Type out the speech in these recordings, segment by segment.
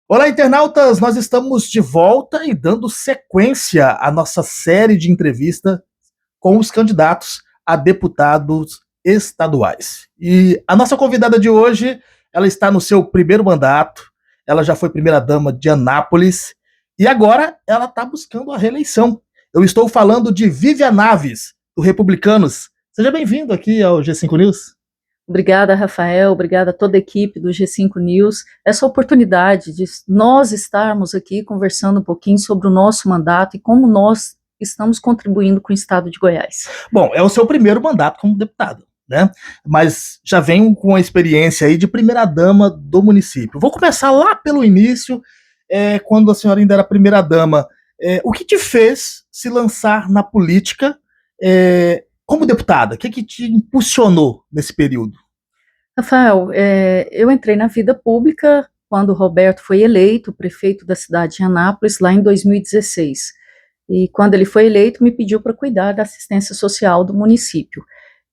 Olá, internautas! Nós estamos de volta e dando sequência à nossa série de entrevista com os candidatos a deputados estaduais. E a nossa convidada de hoje, ela está no seu primeiro mandato, ela já foi primeira-dama de Anápolis e agora ela está buscando a reeleição. Eu estou falando de Vivian Naves, do Republicanos. Seja bem-vindo aqui ao G5 News. Obrigada, Rafael, obrigada a toda a equipe do G5 News. Essa oportunidade de nós estarmos aqui conversando um pouquinho sobre o nosso mandato e como nós estamos contribuindo com o estado de Goiás. Bom, é o seu primeiro mandato como deputado, né? Mas já vem com a experiência aí de primeira-dama do município. Vou começar lá pelo início, quando a senhora ainda era primeira-dama. O que te fez se lançar na política como deputada? O que te impulsionou nesse período? Rafael, eu entrei na vida pública quando o Roberto foi eleito prefeito da cidade de Anápolis, lá em 2016. E quando ele foi eleito, me pediu para cuidar da assistência social do município.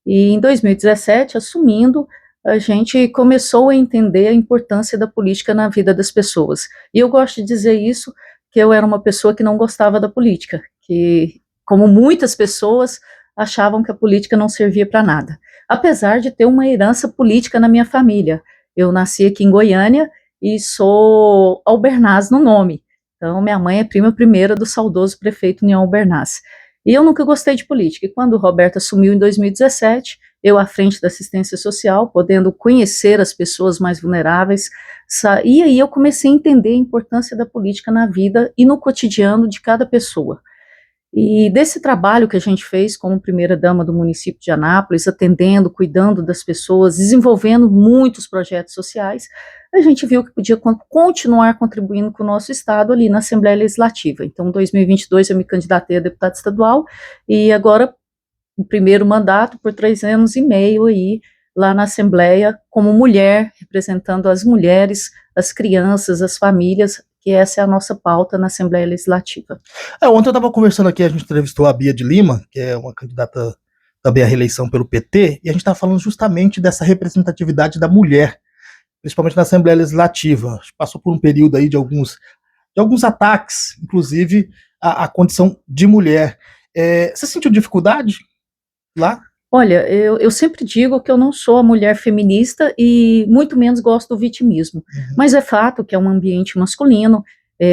E em 2017, assumindo, a gente começou a entender a importância da política na vida das pessoas. E eu gosto de dizer isso, que eu era uma pessoa que não gostava da política, que, como muitas pessoas, achavam que a política não servia para nada. Apesar de ter uma herança política na minha família. Eu nasci aqui em Goiânia e sou Albernaz no nome. Então, minha mãe é prima primeira do saudoso prefeito União Albernaz. E eu nunca gostei de política. E quando o Roberto assumiu em 2017, eu à frente da assistência social, podendo conhecer as pessoas mais vulneráveis, e aí eu comecei a entender a importância da política na vida e no cotidiano de cada pessoa. E desse trabalho que a gente fez como primeira-dama do município de Anápolis, atendendo, cuidando das pessoas, desenvolvendo muitos projetos sociais, a gente viu que podia continuar contribuindo com o nosso estado ali na Assembleia Legislativa. Então, em 2022 eu me candidatei a deputada estadual e agora o primeiro mandato por 3 anos e meio aí lá na Assembleia como mulher, representando as mulheres, as crianças, as famílias, que essa é a nossa pauta na Assembleia Legislativa. Ontem eu estava conversando aqui, a gente entrevistou a Bia de Lima, que é uma candidata também à reeleição pelo PT, e a gente estava falando justamente dessa representatividade da mulher, principalmente na Assembleia Legislativa. Passou por um período aí de alguns ataques, inclusive à condição de mulher. Você sentiu dificuldade lá? Olha, eu sempre digo que eu não sou a mulher feminista e muito menos gosto do vitimismo, mas é fato que é um ambiente masculino.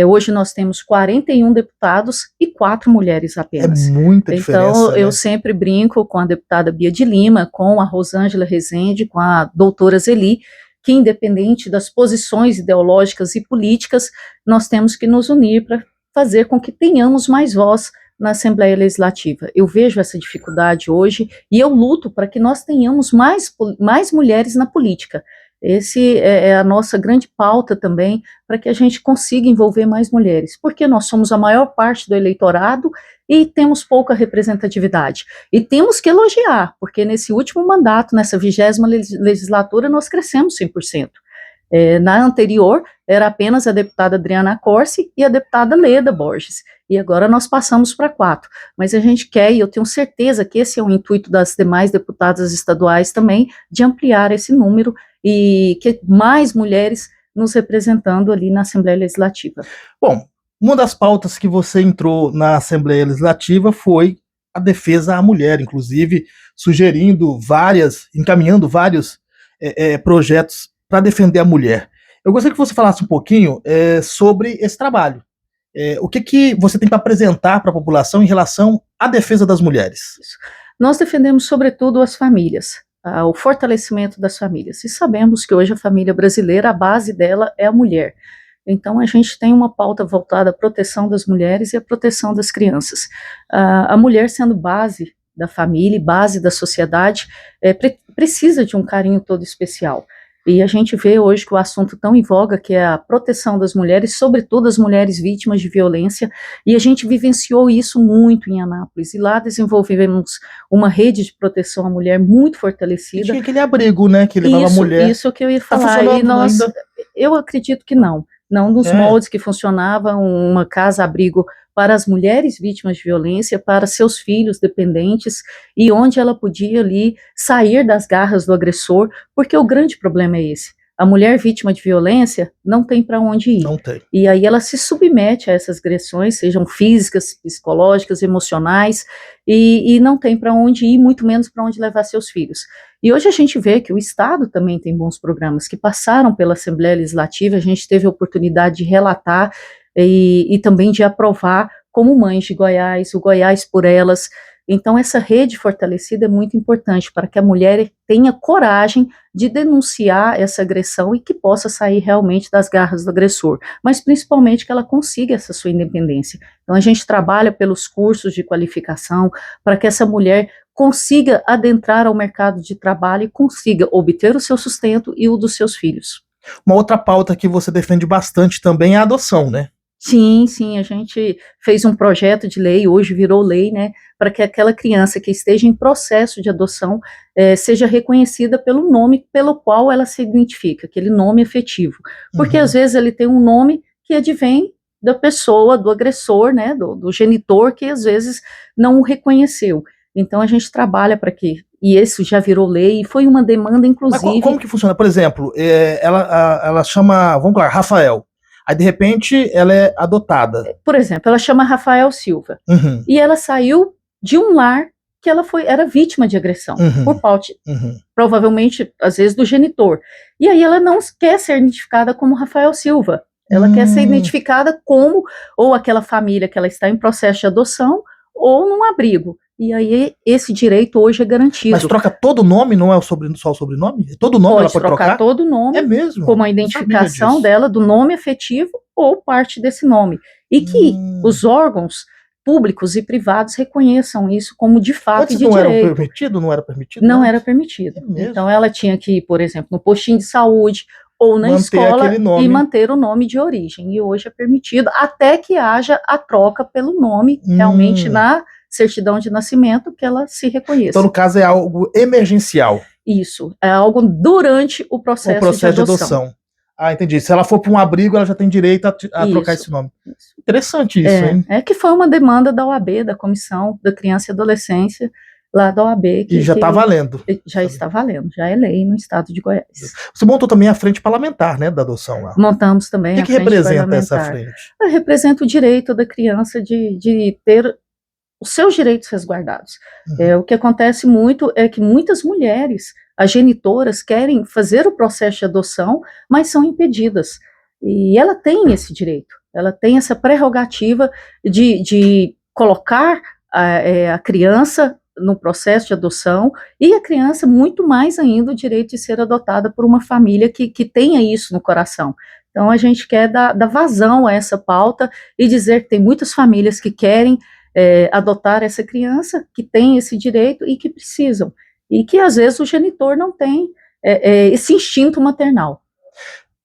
Hoje nós temos 41 deputados e 4 mulheres apenas. É muita diferença. Então, eu sempre brinco com a deputada Bia de Lima, com a Rosângela Rezende, com a doutora Zeli, que independente das posições ideológicas e políticas, nós temos que nos unir para fazer com que tenhamos mais voz na Assembleia Legislativa. Eu vejo essa dificuldade hoje e eu luto para que nós tenhamos mais mulheres na política. Esse é a nossa grande pauta também, para que a gente consiga envolver mais mulheres, porque nós somos a maior parte do eleitorado e temos pouca representatividade. E temos que elogiar, porque nesse último mandato, nessa 20ª legislatura, nós crescemos 100%. Na anterior, era apenas a deputada Adriana Corsi e a deputada Leda Borges, e agora nós passamos para 4, mas a gente quer, e eu tenho certeza que esse é o intuito das demais deputadas estaduais também, de ampliar esse número e que mais mulheres nos representando ali na Assembleia Legislativa. Bom, uma das pautas que você entrou na Assembleia Legislativa foi a defesa à mulher, inclusive encaminhando vários projetos para defender a mulher. Eu gostaria que você falasse um pouquinho sobre esse trabalho. O que você tem para apresentar para a população em relação à defesa das mulheres? Nós defendemos, sobretudo, as famílias, o fortalecimento das famílias. E sabemos que hoje a família brasileira, a base dela é a mulher. Então, a gente tem uma pauta voltada à proteção das mulheres e à proteção das crianças. A mulher sendo base da família e base da sociedade, precisa de um carinho todo especial. E a gente vê hoje que o assunto tão em voga, que é a proteção das mulheres, sobretudo as mulheres vítimas de violência, e a gente vivenciou isso muito em Anápolis, e lá desenvolvemos uma rede de proteção à mulher muito fortalecida. E tinha aquele abrigo, né, que levava a mulher. Isso que eu ia falar, e eu acredito que não nos moldes que funcionava uma casa-abrigo para as mulheres vítimas de violência, para seus filhos dependentes, e onde ela podia ali sair das garras do agressor, porque o grande problema é esse. a mulher vítima de violência não tem para onde ir. Não tem. E aí ela se submete a essas agressões, sejam físicas, psicológicas, emocionais, e não tem para onde ir, muito menos para onde levar seus filhos. E hoje a gente vê que o Estado também tem bons programas que passaram pela Assembleia Legislativa, a gente teve a oportunidade de relatar e também de aprovar, como Mães de Goiás, o Goiás por Elas. Então, essa rede fortalecida é muito importante para que a mulher tenha coragem de denunciar essa agressão e que possa sair realmente das garras do agressor, mas principalmente que ela consiga essa sua independência. Então, a gente trabalha pelos cursos de qualificação para que essa mulher consiga adentrar ao mercado de trabalho e consiga obter o seu sustento e o dos seus filhos. Uma outra pauta que você defende bastante também é a adoção, né? Sim, a gente fez um projeto de lei, hoje virou lei, né, para que aquela criança que esteja em processo de adoção seja reconhecida pelo nome pelo qual ela se identifica, aquele nome efetivo. Porque às vezes ele tem um nome que advém da pessoa, do agressor, né, do genitor, que às vezes não o reconheceu. Então a gente trabalha para que, e isso já virou lei, e foi uma demanda, inclusive... Mas como que funciona? Por exemplo, ela chama, vamos lá, Rafael. Aí, de repente, ela é adotada. Por exemplo, ela chama Rafael Silva. Uhum. E ela saiu de um lar que ela era vítima de agressão, por parte, provavelmente, às vezes, do genitor. E aí ela não quer ser identificada como Rafael Silva. Ela quer ser identificada como, ou aquela família que ela está em processo de adoção, ou num abrigo. E aí esse direito hoje é garantido. Mas troca todo o nome, não é só o sobrenome? Todo nome ela pode trocar? Todo o nome. É mesmo? Como a identificação dela do nome efetivo ou parte desse nome. E que os órgãos públicos e privados reconheçam isso como de fato Antes de não direito. Era permitido? Não era permitido? Não era permitido. Então ela tinha que ir, por exemplo, no postinho de saúde ou na escola e manter o nome de origem. E hoje é permitido, até que haja a troca pelo nome realmente na certidão de nascimento, que ela se reconheça. Então, no caso, é algo emergencial. Isso, é algo durante o processo de adoção. Ah, entendi. Se ela for para um abrigo, ela já tem direito a trocar esse nome. Isso. Interessante isso, hein? É que foi uma demanda da OAB, da Comissão da Criança e Adolescência, lá da OAB. E já está valendo. Já está valendo, já é lei no estado de Goiás. Você montou também a frente parlamentar, né, da adoção lá. Montamos também a frente parlamentar. O que representa essa frente? Ela representa o direito da criança de ter os seus direitos resguardados. O que acontece muito é que muitas mulheres, as genitoras, querem fazer o processo de adoção, mas são impedidas. E ela tem esse direito, ela tem essa prerrogativa de colocar a criança no processo de adoção, e a criança muito mais ainda o direito de ser adotada por uma família que tenha isso no coração. Então a gente quer dar vazão a essa pauta e dizer que tem muitas famílias que querem adotar essa criança, que tem esse direito e que precisam, e que às vezes o genitor não tem esse instinto maternal.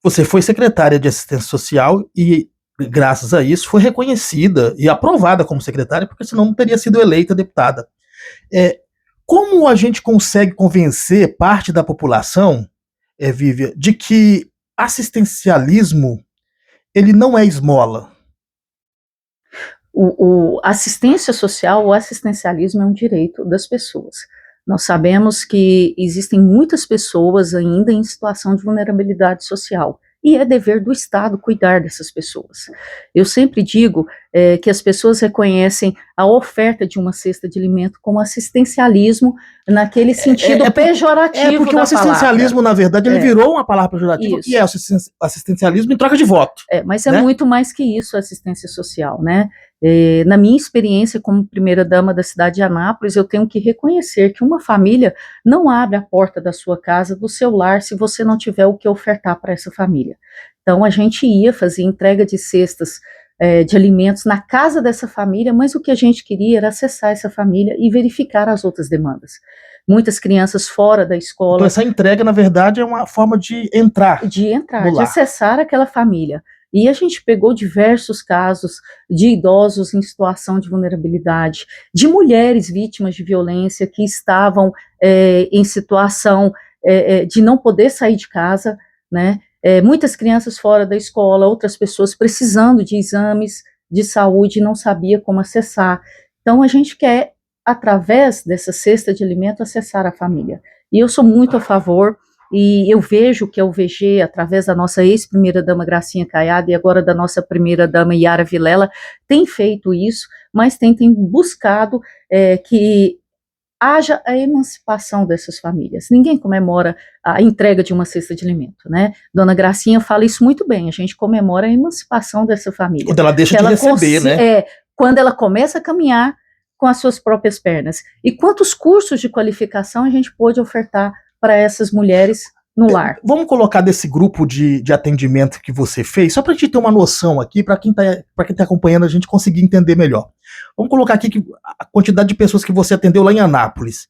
Você foi secretária de assistência social e, graças a isso, foi reconhecida e aprovada como secretária, porque senão não teria sido eleita deputada. Como a gente consegue convencer parte da população, Vívia, de que assistencialismo ele não é esmola? O assistência social, o assistencialismo é um direito das pessoas. Nós sabemos que existem muitas pessoas ainda em situação de vulnerabilidade social, e é dever do Estado cuidar dessas pessoas. Eu sempre digo que as pessoas reconhecem a oferta de uma cesta de alimento como assistencialismo naquele sentido pejorativo porque da o assistencialismo, palavra. Na verdade, ele virou uma palavra pejorativa, Isso. E é assistencialismo em troca de voto. Mas é muito mais que isso, a assistência social, né? Na minha experiência como primeira-dama da cidade de Anápolis, eu tenho que reconhecer que uma família não abre a porta da sua casa, do seu lar, se você não tiver o que ofertar para essa família. Então, a gente ia fazer entrega de cestas de alimentos na casa dessa família, mas o que a gente queria era acessar essa família e verificar as outras demandas. Muitas crianças fora da escola. Então, essa entrega, na verdade, é uma forma de entrar. De acessar aquela família. E a gente pegou diversos casos de idosos em situação de vulnerabilidade, de mulheres vítimas de violência que estavam em situação de não poder sair de casa, né? Muitas crianças fora da escola, outras pessoas precisando de exames de saúde e não sabia como acessar. Então a gente quer, através dessa cesta de alimento, acessar a família. E eu sou muito a favor e eu vejo que a UVG, através da nossa ex-primeira-dama Gracinha Caiado e agora da nossa primeira-dama Yara Vilela, tem feito isso, mas tem buscado que haja a emancipação dessas famílias. Ninguém comemora a entrega de uma cesta de alimento, né? Dona Gracinha fala isso muito bem, a gente comemora a emancipação dessa família. Quando ela deixa de receber, né? Quando ela começa a caminhar com as suas próprias pernas. E quantos cursos de qualificação a gente pôde ofertar para essas mulheres no lar? Vamos colocar desse grupo de atendimento que você fez, só para a gente ter uma noção aqui, para quem tá acompanhando a gente conseguir entender melhor. Vamos colocar aqui que a quantidade de pessoas que você atendeu lá em Anápolis.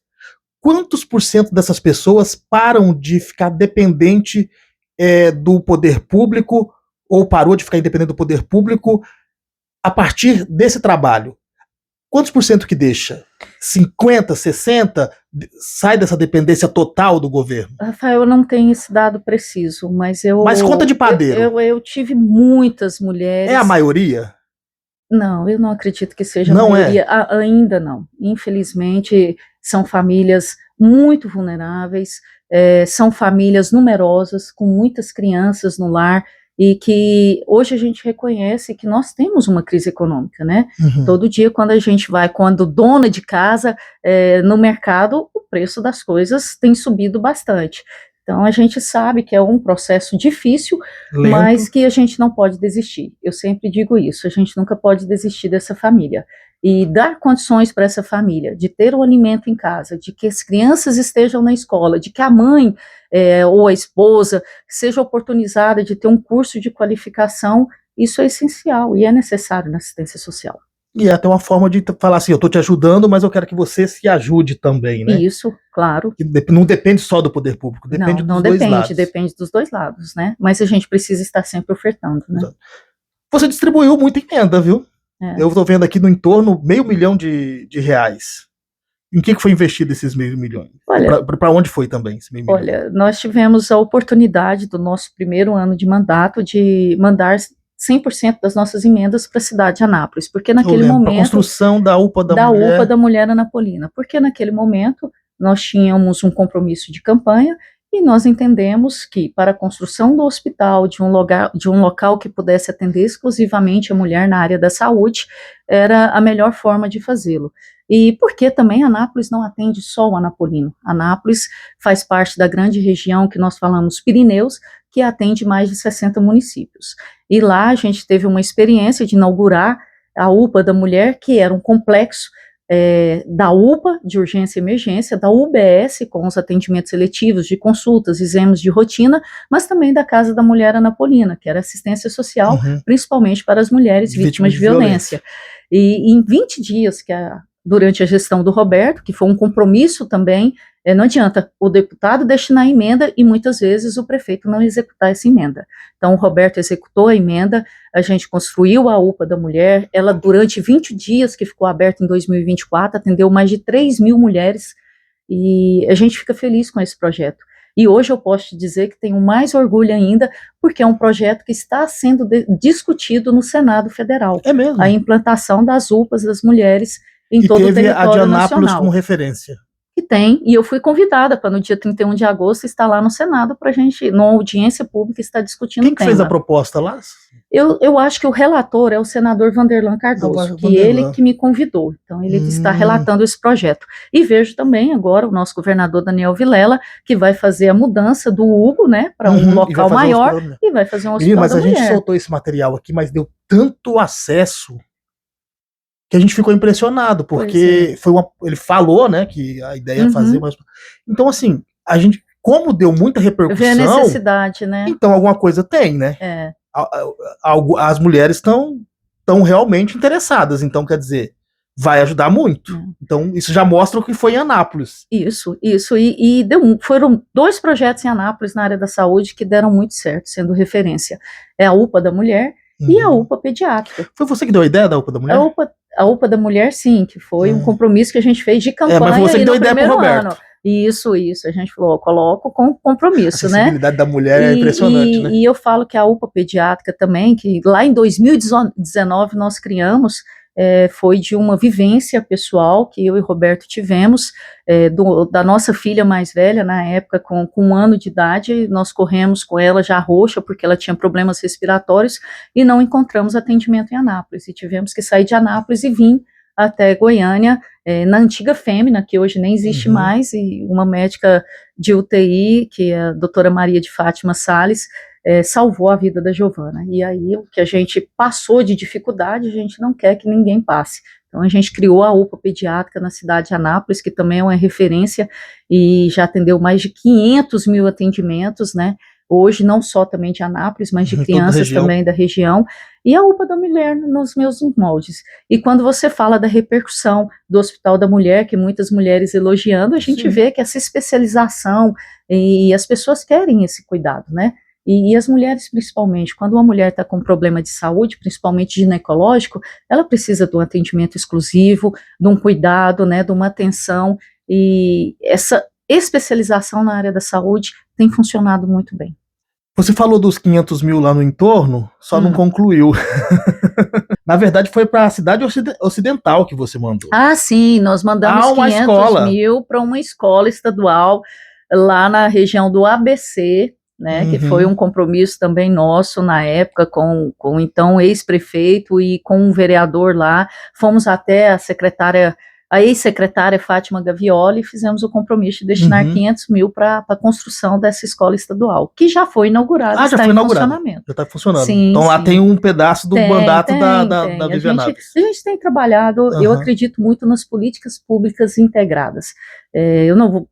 Quantos por cento dessas pessoas param de ficar dependente do poder público ou parou de ficar independente do poder público a partir desse trabalho? Quantos por cento que deixa? 50, 60? Sai dessa dependência total do governo? Rafael, eu não tenho esse dado preciso, mas Mas conta de padeiro. Eu tive muitas mulheres... É a maioria? Não, eu não acredito que seja a maioria. Ainda não. Infelizmente, são famílias muito vulneráveis, são famílias numerosas, com muitas crianças no lar, e que hoje a gente reconhece que nós temos uma crise econômica, né? Uhum. Todo dia quando dona de casa, no mercado, o preço das coisas tem subido bastante. Então a gente sabe que é um processo difícil, lento, mas que a gente não pode desistir. Eu sempre digo isso, a gente nunca pode desistir dessa família. E dar condições para essa família de ter o alimento em casa, de que as crianças estejam na escola, de que a mãe ou a esposa seja oportunizada de ter um curso de qualificação, isso é essencial e é necessário na assistência social. E é até uma forma de falar assim, eu estou te ajudando, mas eu quero que você se ajude também, né? Isso, claro. Que não depende só do poder público, depende dos dois lados. Não depende dos dois lados, né? Mas a gente precisa estar sempre ofertando, né? Você distribuiu muita emenda, viu? Eu estou vendo aqui no entorno R$500 mil de reais. Em que foi investido esses R$500 mil? Para onde foi também esse R$500 mil? Olha, nós tivemos a oportunidade do nosso primeiro ano de mandato de mandar 100% das nossas emendas para a cidade de Anápolis, porque naquele momento... a construção da UPA da Mulher. UPA da Mulher Anapolina, porque naquele momento nós tínhamos um compromisso de campanha e nós entendemos que para a construção do hospital, de um local que pudesse atender exclusivamente a mulher na área da saúde, era a melhor forma de fazê-lo. E porque também Anápolis não atende só o anapolino. Anápolis faz parte da grande região que nós falamos Pirineus, que atende mais de 60 municípios. E lá a gente teve uma experiência de inaugurar a UPA da Mulher, que era um complexo da UPA, de urgência e emergência, da UBS, com os atendimentos seletivos de consultas, exames de rotina, mas também da Casa da Mulher Anapolina, que era assistência social, principalmente para as mulheres vítimas de violência. E em 20 dias, durante a gestão do Roberto, que foi um compromisso também, não adianta o deputado destinar a emenda e muitas vezes o prefeito não executar essa emenda. Então o Roberto executou a emenda, a gente construiu a UPA da Mulher, ela durante 20 dias que ficou aberta em 2024, atendeu mais de 3 mil mulheres e a gente fica feliz com esse projeto. E hoje eu posso te dizer que tenho mais orgulho ainda, porque é um projeto que está sendo discutido no Senado Federal. É mesmo? A implantação das UPAs das mulheres em todo o território nacional. E teve a de Anápolis como referência. Que tem, e eu fui convidada para no dia 31 de agosto estar lá no Senado para a gente, numa audiência pública, estar discutindo o tema. Quem fez a proposta lá? Eu acho que o relator é o senador Vanderlan Cardoso, ele que me convidou, então ele está relatando esse projeto. E vejo também agora o nosso governador Daniel Vilela, que vai fazer a mudança do Hugo, né, para um local maior, e vai fazer um hospital mas da mulher. Mas a gente soltou esse material aqui, mas deu tanto acesso que a gente ficou impressionado, porque ele falou, né, que a ideia é fazer mais... Então, assim, a gente, como deu muita repercussão... Vê a necessidade, né? Então, alguma coisa tem, né? As mulheres estão realmente interessadas, então, quer dizer, vai ajudar muito. Então, isso já mostra o que foi em Anápolis. Isso, e foram 2 projetos em Anápolis, na área da saúde, que deram muito certo, sendo referência. É a UPA da Mulher e a UPA Pediátrica. Foi você que deu a ideia da UPA da Mulher? A UPA da Mulher, sim, que foi um compromisso que a gente fez de campanha. Mas você que deu a ideia pro Roberto. Ano. Isso, a gente falou, coloco com compromisso, né? A sensibilidade da mulher é impressionante, né? E eu falo que a UPA Pediátrica também, que lá em 2019 nós criamos foi de uma vivência pessoal que eu e Roberto tivemos, da nossa filha mais velha, na época, com 1 ano de idade, nós corremos com ela já roxa, porque ela tinha problemas respiratórios, e não encontramos atendimento em Anápolis, e tivemos que sair de Anápolis e vir até Goiânia, na antiga Fêmea, que hoje nem existe mais, e uma médica de UTI, que é a doutora Maria de Fátima Salles, salvou a vida da Giovana. E aí, o que a gente passou de dificuldade, a gente não quer que ninguém passe. Então, a gente criou a UPA Pediátrica na cidade de Anápolis, que também é uma referência, e já atendeu mais de 500 mil atendimentos, né? Hoje, não só também de Anápolis, mas de crianças também da região, e a UPA da Mulher nos meus moldes. E quando você fala da repercussão do Hospital da Mulher, que muitas mulheres elogiando, a gente vê que essa especialização, e as pessoas querem esse cuidado, né? E as mulheres, principalmente, quando uma mulher está com problema de saúde, principalmente ginecológico, ela precisa de um atendimento exclusivo, de um cuidado, né, de uma atenção, e essa especialização na área da saúde tem funcionado muito bem. Você falou dos 500 mil lá no entorno, só não concluiu. Na verdade, foi para a cidade ocidental que você mandou. Ah, sim, nós mandamos 500 mil para uma escola estadual lá na região do ABC, né, que foi um compromisso também nosso na época com então ex-prefeito e com um vereador lá. Fomos até a ex-secretária Fátima Gavioli, e fizemos o compromisso de destinar 500 mil para a construção dessa escola estadual, que já foi inaugurada, está em funcionamento. Já está funcionando. Sim, então lá sim. tem um pedaço do mandato da Viviane Naves. A gente tem trabalhado, eu acredito muito nas políticas públicas integradas. Eu não vou.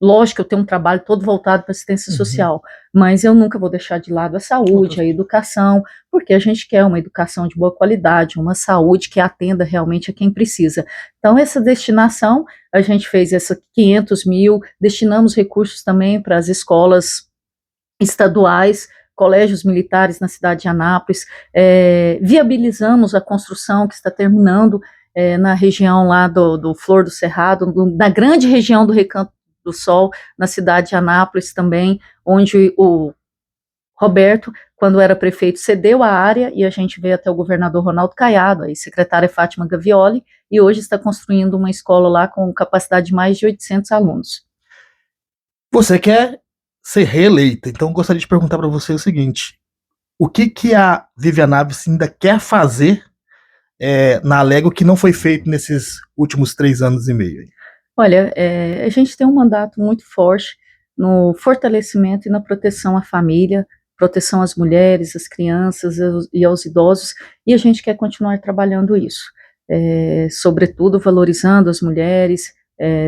Lógico que eu tenho um trabalho todo voltado para assistência social, mas eu nunca vou deixar de lado a saúde, a educação, porque a gente quer uma educação de boa qualidade, uma saúde que atenda realmente a quem precisa. Então, essa destinação, a gente fez essa 500 mil, destinamos recursos também para as escolas estaduais, colégios militares na cidade de Anápolis, viabilizamos a construção que está terminando na região lá do Flor do Cerrado, na grande região do Recanto do Sol, na cidade de Anápolis também, onde o Roberto, quando era prefeito, cedeu a área, e a gente veio até o governador Ronaldo Caiado, a secretária Fátima Gavioli, e hoje está construindo uma escola lá com capacidade de mais de 800 alunos. Você quer ser reeleita, então gostaria de perguntar para você o seguinte: o que a Viviane Naves ainda quer fazer na Alego que não foi feito nesses últimos 3 anos e meio? Olha, a gente tem um mandato muito forte no fortalecimento e na proteção à família, proteção às mulheres, às crianças e aos idosos, e a gente quer continuar trabalhando isso, sobretudo valorizando as mulheres,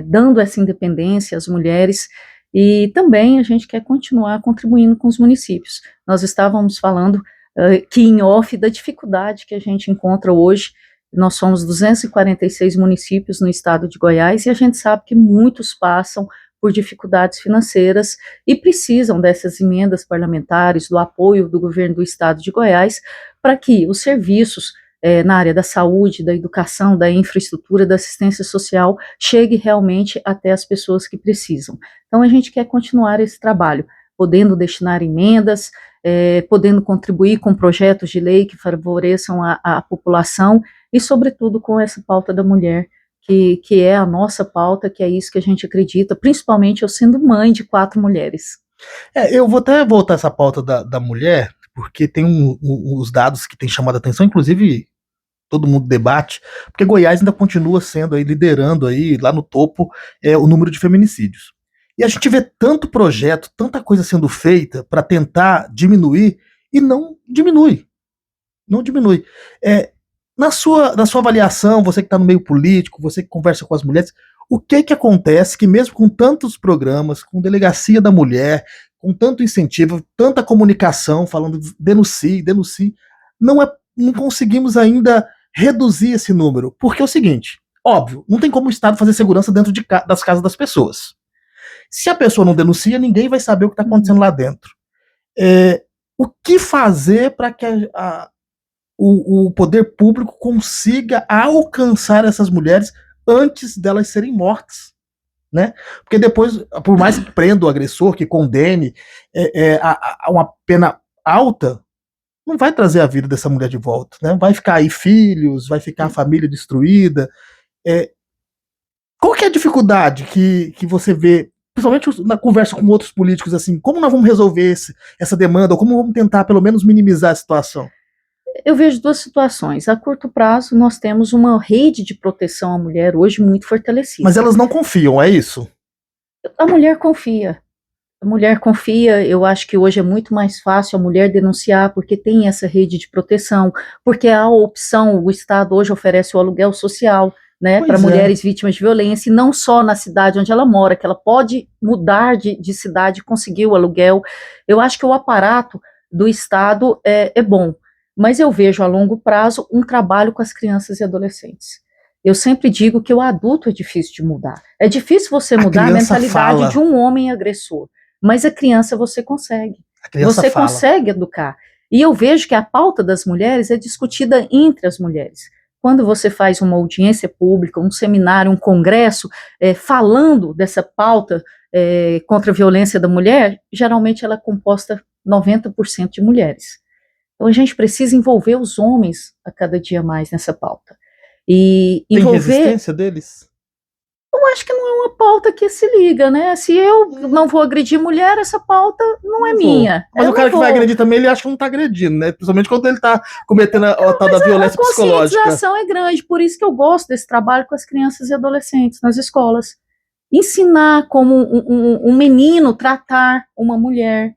dando essa independência às mulheres, e também a gente quer continuar contribuindo com os municípios. Nós estávamos falando aqui em off da dificuldade que a gente encontra hoje. Nós somos 246 municípios no estado de Goiás, e a gente sabe que muitos passam por dificuldades financeiras e precisam dessas emendas parlamentares, do apoio do governo do estado de Goiás, para que os serviços na área da saúde, da educação, da infraestrutura, da assistência social chegue realmente até as pessoas que precisam. Então, a gente quer continuar esse trabalho, podendo destinar emendas, podendo contribuir com projetos de lei que favoreçam a população, e, sobretudo, com essa pauta da mulher, que é a nossa pauta, que é isso que a gente acredita, principalmente eu sendo mãe de 4 mulheres. Eu vou até voltar essa pauta da mulher, porque tem os dados que têm chamado a atenção, inclusive todo mundo debate, porque Goiás ainda continua sendo aí, liderando aí, lá no topo, o número de feminicídios. E a gente vê tanto projeto, tanta coisa sendo feita para tentar diminuir, e não diminui. Não diminui. Na sua avaliação, você que está no meio político, você que conversa com as mulheres, o que acontece que mesmo com tantos programas, com delegacia da mulher, com tanto incentivo, tanta comunicação, falando denuncie, não conseguimos ainda reduzir esse número? Porque é o seguinte, óbvio, não tem como o Estado fazer segurança dentro das casas das pessoas. Se a pessoa não denuncia, ninguém vai saber o que está acontecendo lá dentro. O que fazer para que o poder público consiga alcançar essas mulheres antes delas serem mortas, né? Porque depois, por mais que prenda o agressor, que condene a uma pena alta, não vai trazer a vida dessa mulher de volta, né? Vai ficar aí filhos, vai ficar a família destruída. Qual que é a dificuldade que você vê, principalmente na conversa com outros políticos, assim, como nós vamos resolver essa demanda, ou como vamos tentar, pelo menos, minimizar a situação? Eu vejo duas situações. A curto prazo, nós temos uma rede de proteção à mulher hoje muito fortalecida. Mas elas não confiam, é isso? A mulher confia. A mulher confia, eu acho que hoje é muito mais fácil a mulher denunciar, porque tem essa rede de proteção, porque há a opção, o Estado hoje oferece o aluguel social, né, para mulheres vítimas de violência, e não só na cidade onde ela mora, que ela pode mudar de cidade e conseguir o aluguel. Eu acho que o aparato do Estado é bom, mas eu vejo a longo prazo um trabalho com as crianças e adolescentes. Eu sempre digo que o adulto é difícil de mudar. É difícil você mudar a mentalidade de um homem agressor, mas a criança você consegue. Você consegue educar. E eu vejo que a pauta das mulheres é discutida entre as mulheres. Quando você faz uma audiência pública, um seminário, um congresso, falando dessa pauta contra a violência da mulher, geralmente ela é composta 90% de mulheres. Então a gente precisa envolver os homens a cada dia mais nessa pauta. E tem resistência deles? Eu acho que não é uma pauta que se liga, né? Se eu não vou agredir mulher, essa pauta não é minha. Mas o cara que vai agredir também, ele acha que não tá agredindo, né? Principalmente quando ele tá cometendo a tal da violência psicológica. A conscientização é grande, por isso que eu gosto desse trabalho com as crianças e adolescentes nas escolas. Ensinar como um menino tratar uma mulher.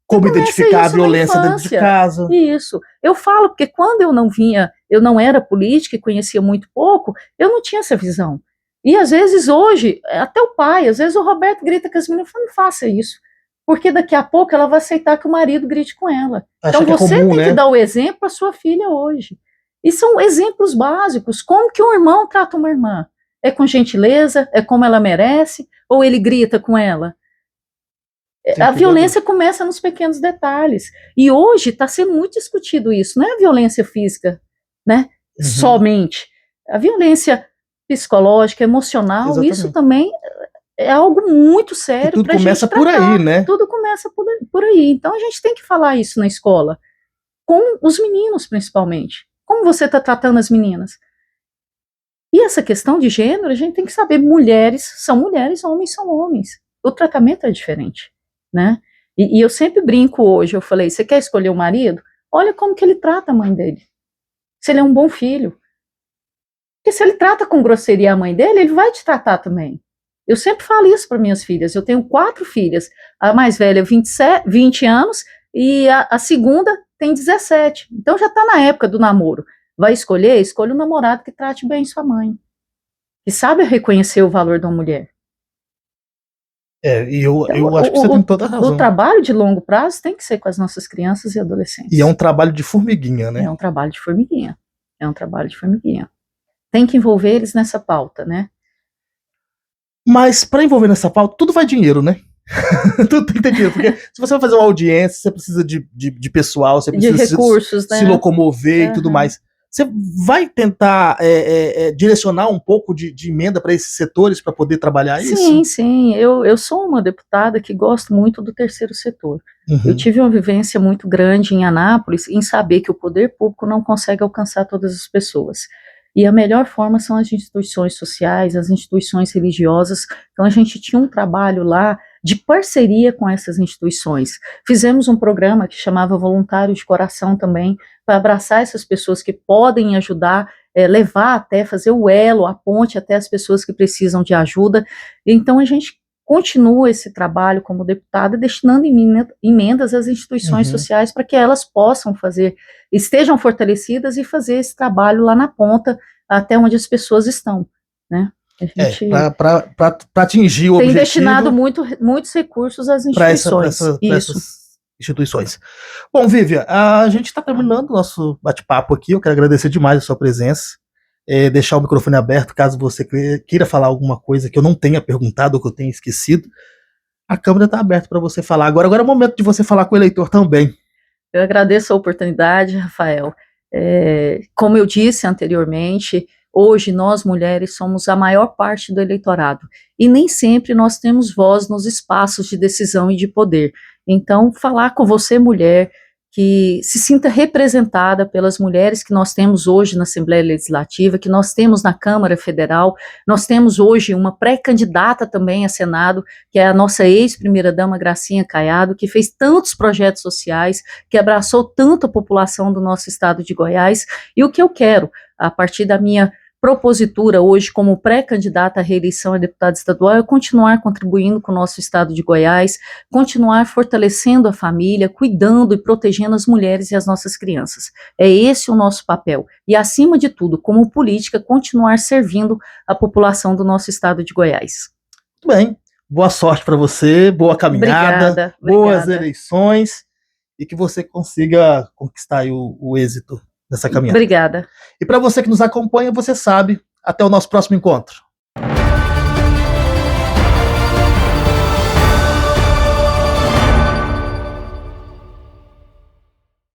Como identificar a violência dentro de casa. Isso. Eu falo, porque quando eu não era política e conhecia muito pouco, eu não tinha essa visão. E às vezes hoje, até o pai, às vezes o Roberto grita com as meninas, não faça isso, porque daqui a pouco ela vai aceitar que o marido grite com ela. Então você tem que dar o exemplo à sua filha hoje. E são exemplos básicos, como que um irmão trata uma irmã? É com gentileza? É como ela merece? Ou ele grita com ela? A violência começa nos pequenos detalhes. E hoje está sendo muito discutido isso. Não é a violência física, né? Somente. A violência psicológica, emocional, exatamente. Isso também é algo muito sério. Tudo começa por aí, né? Tudo começa por aí. Então a gente tem que falar isso na escola, com os meninos principalmente. Como você está tratando as meninas? E essa questão de gênero, a gente tem que saber, mulheres são mulheres, homens são homens. O tratamento é diferente, né? E eu sempre brinco hoje, eu falei, você quer escolher o marido? Olha como que ele trata a mãe dele. Se ele é um bom filho. Porque se ele trata com grosseria a mãe dele, ele vai te tratar também. Eu sempre falo isso para minhas filhas. Eu tenho 4 filhas. A mais velha, 20 anos, e a segunda tem 17. Então já está na época do namoro. Vai escolher? Escolha um namorado que trate bem sua mãe. Que sabe reconhecer o valor de uma mulher. E eu acho que você tem toda a razão. O trabalho de longo prazo tem que ser com as nossas crianças e adolescentes. E é um trabalho de formiguinha, né? É um trabalho de formiguinha. É um trabalho de formiguinha. Tem que envolver eles nessa pauta, né? Mas para envolver nessa pauta, tudo vai dinheiro, né? Tudo tem que ter dinheiro, porque se você vai fazer uma audiência, você precisa de pessoal, você precisa de recursos, se locomover e tudo mais. Você vai tentar direcionar um pouco de emenda para esses setores para poder trabalhar isso? Sim, sim. Eu sou uma deputada que gosto muito do terceiro setor. Eu tive uma vivência muito grande em Anápolis em saber que o poder público não consegue alcançar todas as pessoas. E a melhor forma são as instituições sociais, as instituições religiosas. Então a gente tinha um trabalho lá de parceria com essas instituições. Fizemos um programa que chamava Voluntários de Coração também, para abraçar essas pessoas que podem ajudar, levar até, fazer o elo, a ponte até as pessoas que precisam de ajuda. Então a gente continua esse trabalho como deputada, destinando emendas às instituições sociais para que elas possam fazer, estejam fortalecidas e fazer esse trabalho lá na ponta, até onde as pessoas estão, né? Para atingir o objetivo. Tem destinado muitos recursos às instituições. Para essas instituições. Bom, Vivian, a gente está terminando o nosso bate-papo aqui. Eu quero agradecer demais a sua presença. Deixar o microfone aberto caso você queira falar alguma coisa que eu não tenha perguntado ou que eu tenha esquecido. A câmera está aberta para você falar. Agora é o momento de você falar com o eleitor também. Eu agradeço a oportunidade, Rafael. Como eu disse anteriormente, hoje nós mulheres somos a maior parte do eleitorado e nem sempre nós temos voz nos espaços de decisão e de poder. Então, falar com você, mulher, que se sinta representada pelas mulheres que nós temos hoje na Assembleia Legislativa, que nós temos na Câmara Federal. Nós temos hoje uma pré-candidata também a Senado, que é a nossa ex-primeira-dama Gracinha Caiado, que fez tantos projetos sociais, que abraçou tanto a população do nosso estado de Goiás. E o que eu quero, a partir da minha propositura hoje como pré-candidata à reeleição a deputada estadual é continuar contribuindo com o nosso estado de Goiás, continuar fortalecendo a família, cuidando e protegendo as mulheres e as nossas crianças. É esse o nosso papel. E, acima de tudo, como política, continuar servindo a população do nosso estado de Goiás. Muito bem. Boa sorte para você, boa caminhada, boas eleições e que você consiga conquistar aí o êxito dessa caminhada. Obrigada. E para você que nos acompanha, você sabe, até o nosso próximo encontro.